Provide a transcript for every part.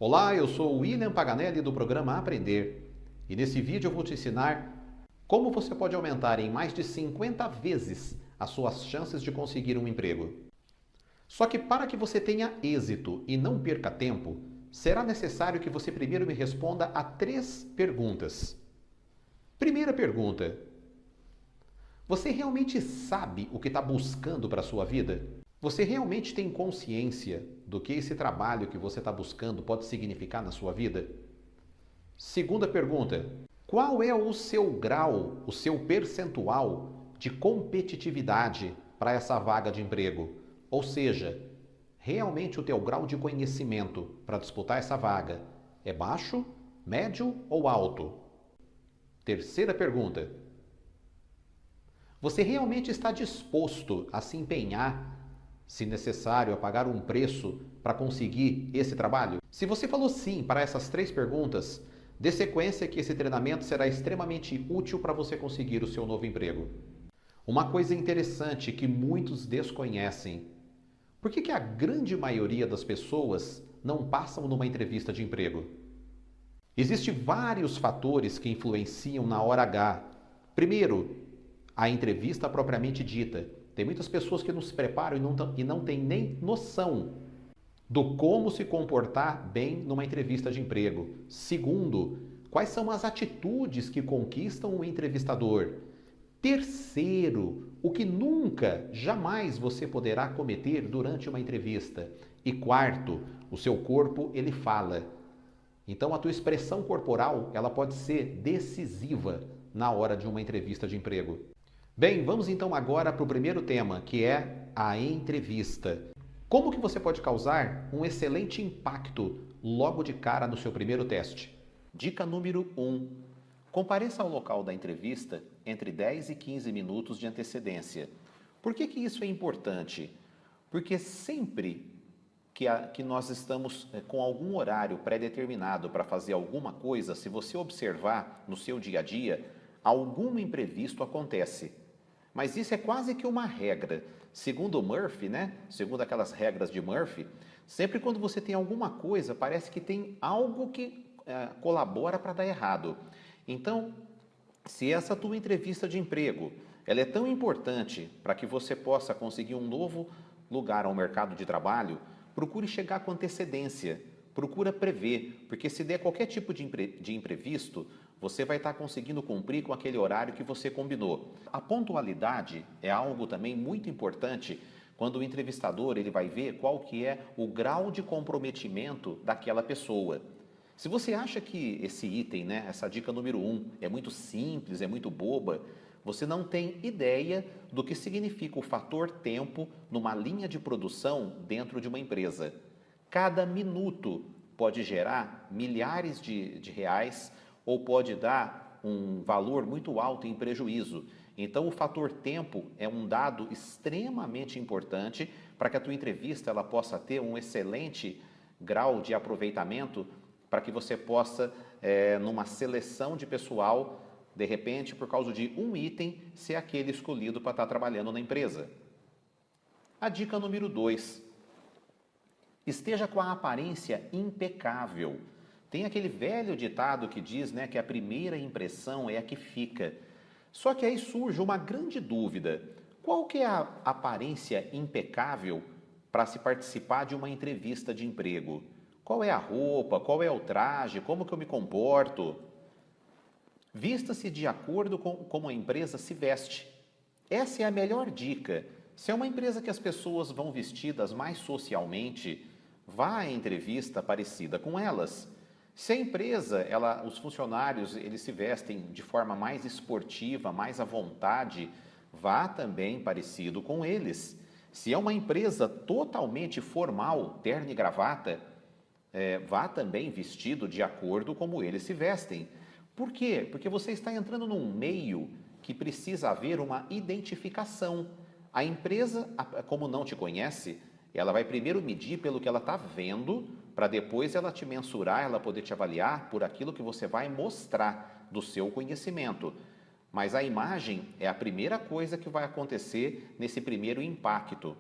Olá, eu sou o William Paganelli do programa Aprender e nesse vídeo eu vou te ensinar como você pode aumentar em mais de 50 vezes as suas chances de conseguir um emprego. Só que para que você tenha êxito e não perca tempo, será necessário que você primeiro me responda a 3 perguntas. Primeira pergunta: você realmente sabe o que está buscando para a sua vida? Você realmente tem consciência do que esse trabalho que você está buscando pode significar na sua vida? Segunda pergunta: qual é o seu grau, o seu percentual de competitividade para essa vaga de emprego? Ou seja, realmente o teu grau de conhecimento para disputar essa vaga é baixo, médio ou alto? Terceira pergunta: você realmente está disposto a se empenhar, se necessário, a pagar um preço para conseguir esse trabalho? Se você falou sim para essas 3 perguntas, dê sequência que esse treinamento será extremamente útil para você conseguir o seu novo emprego. Uma coisa interessante que muitos desconhecem: por que a grande maioria das pessoas não passam numa entrevista de emprego? Existem vários fatores que influenciam na hora H. Primeiro, a entrevista propriamente dita. Tem muitas pessoas que não se preparam e não têm nem noção do como se comportar bem numa entrevista de emprego. Segundo, quais são as atitudes que conquistam o entrevistador. Terceiro, o que nunca, jamais você poderá cometer durante uma entrevista. E quarto, o seu corpo, ele fala. Então a tua expressão corporal, ela pode ser decisiva na hora de uma entrevista de emprego. Bem, vamos então agora para o primeiro tema, que é a entrevista. Como que você pode causar um excelente impacto logo de cara no seu primeiro teste? Dica número 1. Compareça ao local da entrevista entre 10 e 15 minutos de antecedência. Por que isso é importante? Porque sempre que nós estamos com algum horário pré-determinado para fazer alguma coisa, se você observar no seu dia a dia, algum imprevisto acontece. Mas isso é quase que uma regra. Segundo Murphy, né? Segundo aquelas regras de Murphy, sempre quando você tem alguma coisa, parece que tem algo que colabora para dar errado. Então, se essa tua entrevista de emprego, ela é tão importante para que você possa conseguir um novo lugar ao mercado de trabalho, procure chegar com antecedência, procura prever, porque se der qualquer tipo de imprevisto, você vai estar conseguindo cumprir com aquele horário que você combinou. A pontualidade é algo também muito importante quando o entrevistador ele vai ver qual que é o grau de comprometimento daquela pessoa. Se você acha que esse item, né, essa dica número 1, é muito simples, é muito boba, você não tem ideia do que significa o fator tempo numa linha de produção dentro de uma empresa. Cada minuto pode gerar milhares de reais ou pode dar um valor muito alto em prejuízo. Então, o fator tempo é um dado extremamente importante para que a tua entrevista ela possa ter um excelente grau de aproveitamento, para que você possa, numa seleção de pessoal, de repente, por causa de um item, ser aquele escolhido para estar trabalhando na empresa. A dica número 2. Esteja com a aparência impecável. Tem aquele velho ditado que diz, né, que a primeira impressão é a que fica. Só que aí surge uma grande dúvida. Qual que é a aparência impecável para se participar de uma entrevista de emprego? Qual é a roupa? Qual é o traje? Como que eu me comporto? Vista-se de acordo com como a empresa se veste. Essa é a melhor dica. Se é uma empresa que as pessoas vão vestidas mais socialmente, vá à entrevista parecida com elas. Se a empresa, os funcionários, eles se vestem de forma mais esportiva, mais à vontade, vá também parecido com eles. Se é uma empresa totalmente formal, terno e gravata, vá também vestido de acordo como eles se vestem. Por quê? Porque você está entrando num meio que precisa haver uma identificação. A empresa, como não te conhece, ela vai primeiro medir pelo que ela está vendo, para depois ela te mensurar, ela poder te avaliar por aquilo que você vai mostrar do seu conhecimento. Mas a imagem é a primeira coisa que vai acontecer nesse primeiro impacto.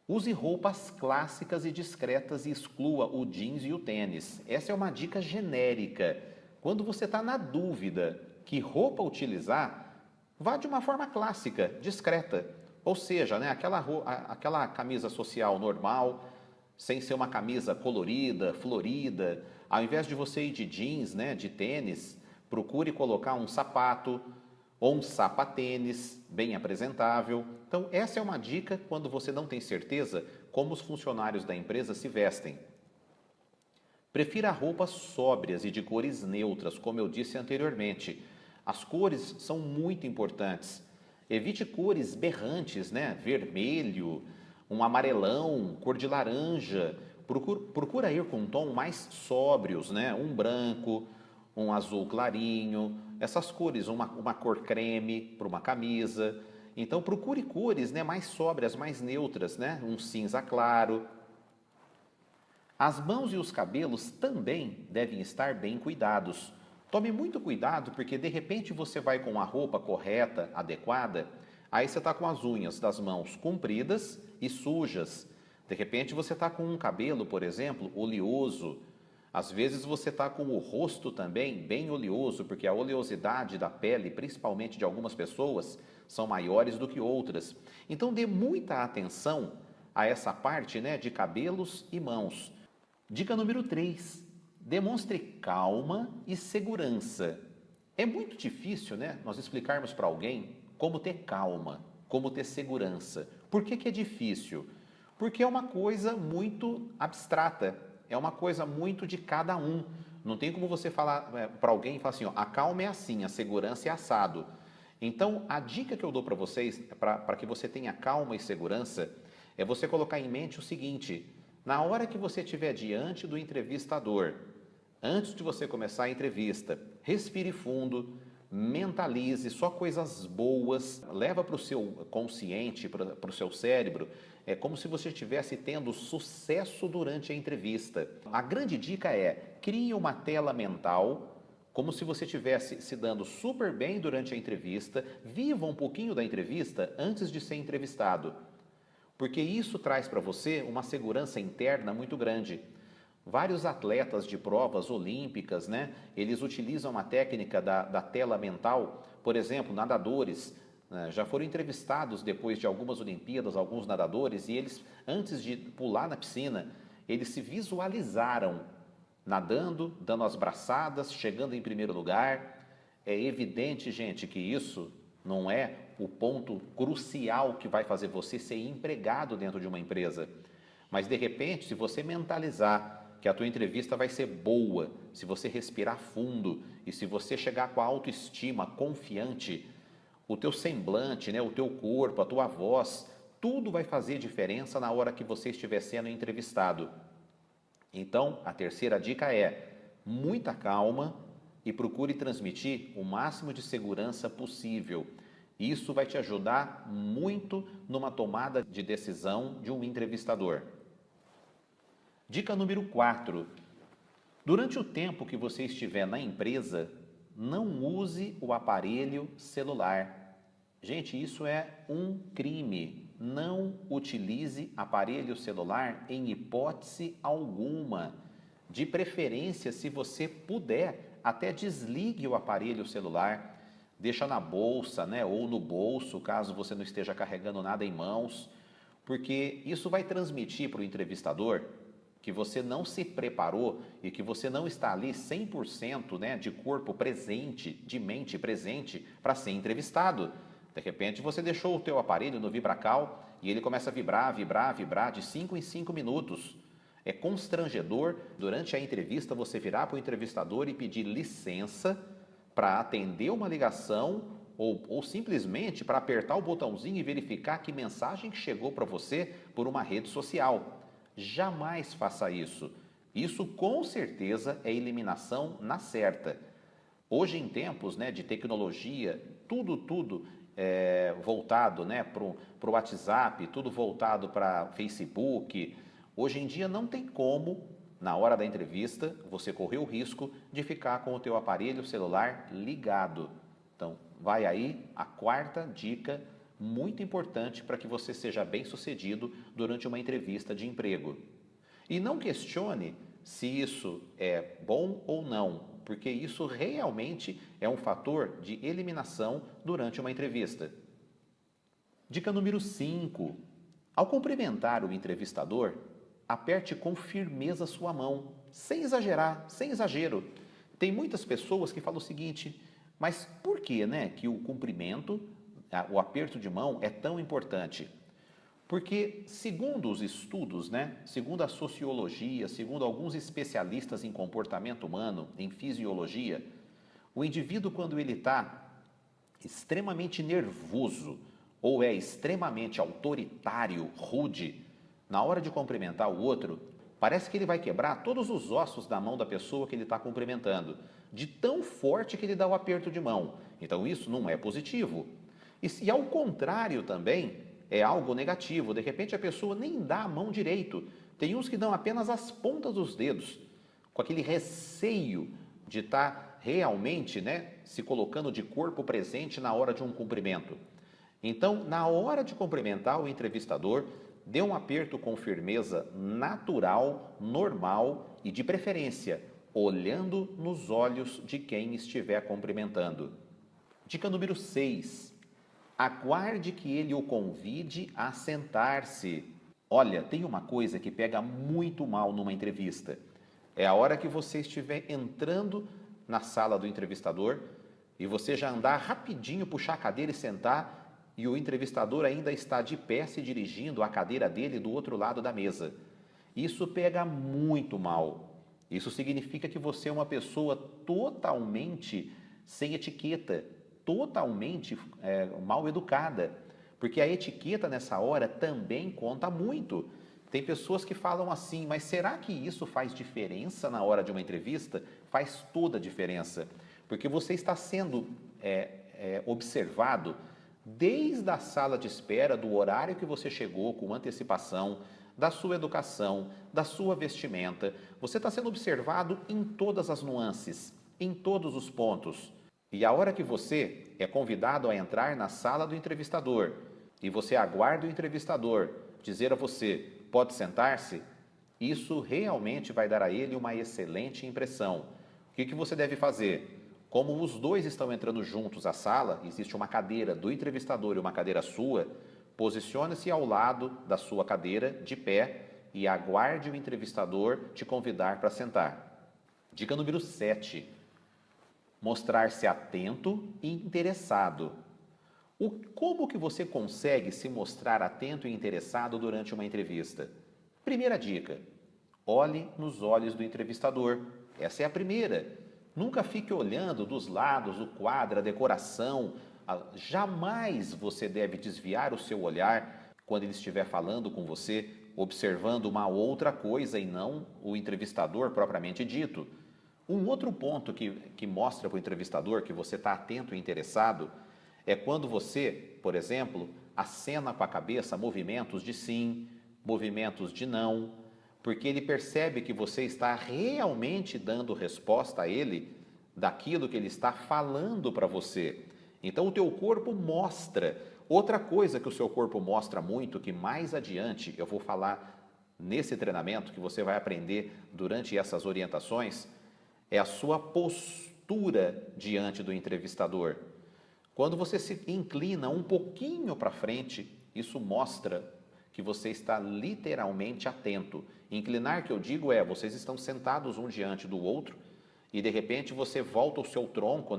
Use roupas clássicas e discretas e exclua o jeans e o tênis. Essa é uma dica genérica. Quando você está na dúvida que roupa utilizar, vá de uma forma clássica, discreta. Ou seja, né, aquela camisa social normal, sem ser uma camisa colorida, florida. Ao invés de você ir de jeans, né, de tênis, procure colocar um sapato ou um sapatênis bem apresentável. Então, essa é uma dica quando você não tem certeza como os funcionários da empresa se vestem. Prefira roupas sóbrias e de cores neutras, como eu disse anteriormente. As cores são muito importantes. Evite cores berrantes, né? Vermelho, um amarelão, cor de laranja. Procura ir com um tom mais sóbrios, né? Um branco, um azul clarinho, essas cores, uma cor creme para uma camisa. Então procure cores, né, mais sóbrias, mais neutras, né? Um cinza claro. As mãos e os cabelos também devem estar bem cuidados. Tome muito cuidado porque de repente você vai com a roupa correta, adequada, aí você está com as unhas das mãos compridas e sujas. De repente você está com um cabelo, por exemplo, oleoso. Às vezes você está com o rosto também bem oleoso, porque a oleosidade da pele, principalmente de algumas pessoas, são maiores do que outras. Então dê muita atenção a essa parte, né, de cabelos e mãos. Dica número 3. Demonstre calma e segurança. É muito difícil, né, nós explicarmos para alguém como ter calma, como ter segurança. Por que é difícil? Porque é uma coisa muito abstrata, é uma coisa muito de cada um. Não tem como você falar para alguém e falar assim, ó, a calma é assim, a segurança é assado. Então, a dica que eu dou para vocês, para que você tenha calma e segurança, é você colocar em mente o seguinte: na hora que você estiver diante do entrevistador, antes de você começar a entrevista, respire fundo, mentalize só coisas boas, leva para o seu consciente, para o seu cérebro, é como se você estivesse tendo sucesso durante a entrevista. A grande dica é, crie uma tela mental, como se você estivesse se dando super bem durante a entrevista, viva um pouquinho da entrevista antes de ser entrevistado, porque isso traz para você uma segurança interna muito grande. Vários atletas de provas olímpicas, né, eles utilizam a técnica da tela mental. Por exemplo, nadadores, né, já foram entrevistados depois de algumas Olimpíadas, alguns nadadores, e eles, antes de pular na piscina, eles se visualizaram nadando, dando as braçadas, chegando em primeiro lugar. É evidente, gente, que isso não é o ponto crucial que vai fazer você ser empregado dentro de uma empresa. Mas, de repente, se você mentalizar que a tua entrevista vai ser boa, se você respirar fundo e se você chegar com a autoestima confiante, o teu semblante, né, o teu corpo, a tua voz, tudo vai fazer diferença na hora que você estiver sendo entrevistado. Então, a terceira dica é muita calma e procure transmitir o máximo de segurança possível. Isso vai te ajudar muito numa tomada de decisão de um entrevistador. Dica número 4. Durante o tempo que você estiver na empresa, não use o aparelho celular. Gente, isso é um crime. Não utilize aparelho celular em hipótese alguma. De preferência, se você puder, até desligue o aparelho celular, deixa na bolsa, né, ou no bolso, caso você não esteja carregando nada em mãos, porque isso vai transmitir para o entrevistador que você não se preparou e que você não está ali 100%, né, de corpo presente, de mente presente para ser entrevistado. De repente você deixou o teu aparelho no VibraCal e ele começa a vibrar, vibrar, vibrar de 5 em 5 minutos. É constrangedor durante a entrevista você virar para o entrevistador e pedir licença para atender uma ligação ou simplesmente para apertar o botãozinho e verificar que mensagem chegou para você por uma rede social. Jamais faça isso. Isso com certeza é eliminação na certa. Hoje em tempos, né, de tecnologia, tudo voltado, né, para o WhatsApp, tudo voltado para Facebook. Hoje em dia não tem como, na hora da entrevista, você correr o risco de ficar com o teu aparelho celular ligado. Então, vai aí a quarta dica muito importante para que você seja bem-sucedido durante uma entrevista de emprego. E não questione se isso é bom ou não, porque isso realmente é um fator de eliminação durante uma entrevista. Dica número 5. Ao cumprimentar o entrevistador, aperte com firmeza sua mão, sem exagerar, sem exagero. Tem muitas pessoas que falam o seguinte: mas por que, que o cumprimento, o aperto de mão é tão importante? Porque, segundo os estudos, segundo a sociologia, segundo alguns especialistas em comportamento humano, em fisiologia, o indivíduo, quando ele está extremamente nervoso ou é extremamente autoritário, rude, na hora de cumprimentar o outro, parece que ele vai quebrar todos os ossos da mão da pessoa que ele está cumprimentando, de tão forte que ele dá o aperto de mão. Então isso não é positivo. E ao contrário também, é algo negativo. De repente a pessoa nem dá a mão direito. Tem uns que dão apenas as pontas dos dedos, com aquele receio de estar realmente se colocando de corpo presente na hora de um cumprimento. Então, na hora de cumprimentar o entrevistador, dê um aperto com firmeza natural, normal e de preferência, olhando nos olhos de quem estiver cumprimentando. Dica número 6. Aguarde que ele o convide a sentar-se. Olha, tem uma coisa que pega muito mal numa entrevista. É a hora que você estiver entrando na sala do entrevistador e você já andar rapidinho, puxar a cadeira e sentar, e o entrevistador ainda está de pé se dirigindo à cadeira dele do outro lado da mesa. Isso pega muito mal. Isso significa que você é uma pessoa totalmente sem etiqueta, totalmente mal educada, porque a etiqueta nessa hora também conta muito. Tem pessoas que falam assim, mas será que isso faz diferença na hora de uma entrevista? Faz toda a diferença, porque você está sendo observado desde a sala de espera, do horário que você chegou com antecipação, da sua educação, da sua vestimenta. Você está sendo observado em todas as nuances, em todos os pontos. E a hora que você é convidado a entrar na sala do entrevistador e você aguarda o entrevistador dizer a você, pode sentar-se, isso realmente vai dar a ele uma excelente impressão. O que você deve fazer? Como os dois estão entrando juntos à sala, existe uma cadeira do entrevistador e uma cadeira sua, posicione-se ao lado da sua cadeira, de pé, e aguarde o entrevistador te convidar para sentar. Dica número 7. Mostrar-se atento e interessado. Como que você consegue se mostrar atento e interessado durante uma entrevista? Primeira dica, olhe nos olhos do entrevistador. Essa é a primeira. Nunca fique olhando dos lados, o quadro, a decoração. Jamais você deve desviar o seu olhar quando ele estiver falando com você, observando uma outra coisa e não o entrevistador propriamente dito. Um outro ponto que mostra para o entrevistador que você está atento e interessado é quando você, por exemplo, acena com a cabeça movimentos de sim, movimentos de não, porque ele percebe que você está realmente dando resposta a ele daquilo que ele está falando para você. Então o teu corpo mostra. Outra coisa que o seu corpo mostra muito, que mais adiante eu vou falar nesse treinamento, que você vai aprender durante essas orientações, é a sua postura diante do entrevistador. Quando você se inclina um pouquinho para frente, isso mostra que você está literalmente atento. Inclinar, que eu digo, vocês estão sentados um diante do outro e de repente você volta o seu tronco,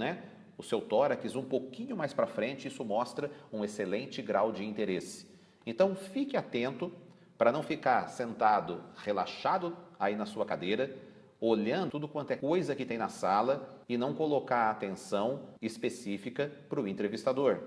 o seu tórax um pouquinho mais para frente, isso mostra um excelente grau de interesse. Então fique atento para não ficar sentado, relaxado aí na sua cadeira, olhando tudo quanto é coisa que tem na sala e não colocar a atenção específica para o entrevistador.